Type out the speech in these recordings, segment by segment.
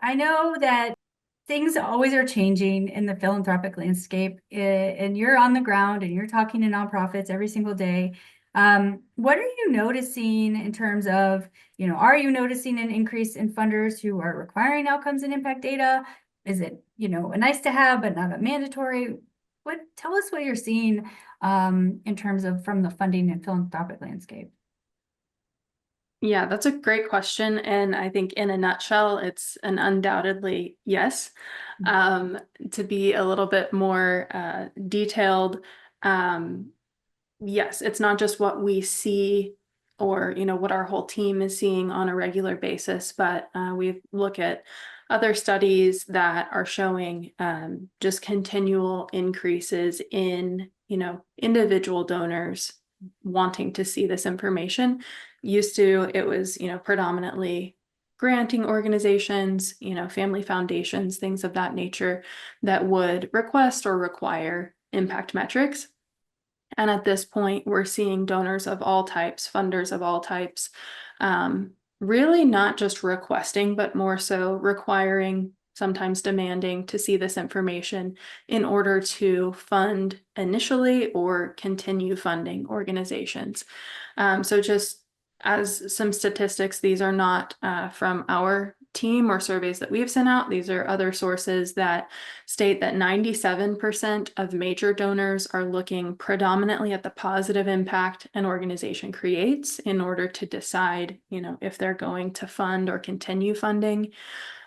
I know that things always are changing in the philanthropic landscape, and you're on the ground and you're talking to nonprofits every single day. What are you noticing in terms of, are you noticing an increase in funders who are requiring outcomes and impact data? Is it, a nice to have, but not a mandatory? Tell us what you're seeing in terms of from the funding and philanthropic landscape. Yeah, that's a great question. And I think in a nutshell, it's an undoubtedly yes. Um, to be a little bit more detailed, um, yes, it's not just what we see or, what our whole team is seeing on a regular basis, but we look at other studies that are showing just continual increases in, individual donors wanting to see this information. Used to, it was, predominantly granting organizations, family foundations, things of that nature that would request or require impact metrics. And at this point, we're seeing donors of all types, funders of all types, really not just requesting, but more so requiring, sometimes demanding to see this information in order to fund initially or continue funding organizations. So just as some statistics, these are not from our team or surveys that we've sent out. These are other sources that state that 97% of major donors are looking predominantly at the positive impact an organization creates in order to decide, if they're going to fund or continue funding.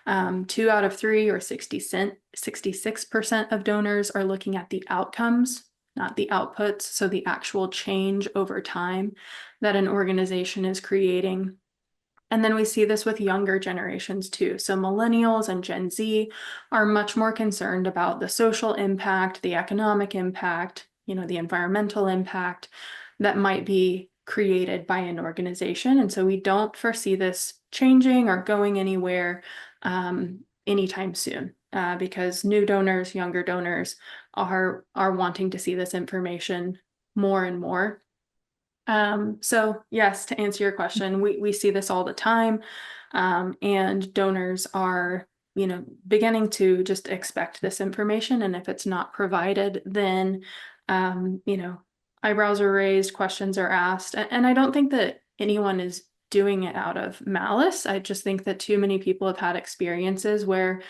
2 out of 3 or 66% of donors are looking at the outcomes, not the outputs. So the actual change over time that an organization is creating. And then we see this with younger generations too. So millennials and Gen Z are much more concerned about the social impact, the economic impact, the environmental impact that might be created by an organization. And so we don't foresee this changing or going anywhere anytime soon, because new donors, younger donors are wanting to see this information more and more. So yes, to answer your question, we see this all the time. And donors are, beginning to just expect this information. And if it's not provided, then, eyebrows are raised, questions are asked. And I don't think that anyone is doing it out of malice. I just think that too many people have had experiences where,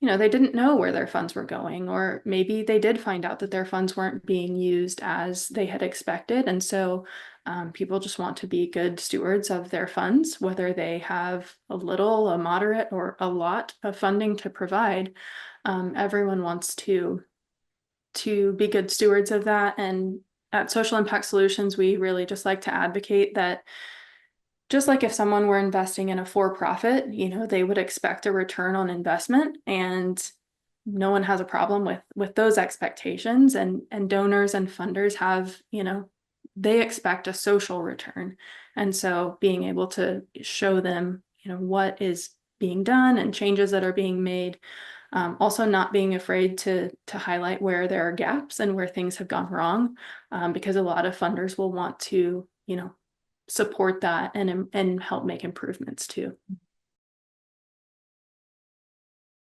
they didn't know where their funds were going, or maybe they did find out that their funds weren't being used as they had expected. And so people just want to be good stewards of their funds, whether they have a little, a moderate, or a lot of funding to provide. Everyone wants to be good stewards of that. And at Social Impact Solutions, we really just like to advocate that just like if someone were investing in a for-profit, they would expect a return on investment, and no one has a problem with those expectations. And donors and funders have, they expect a social return. And so being able to show them, what is being done and changes that are being made. Also not being afraid to highlight where there are gaps and where things have gone wrong, because a lot of funders will want to, support that and help make improvements too.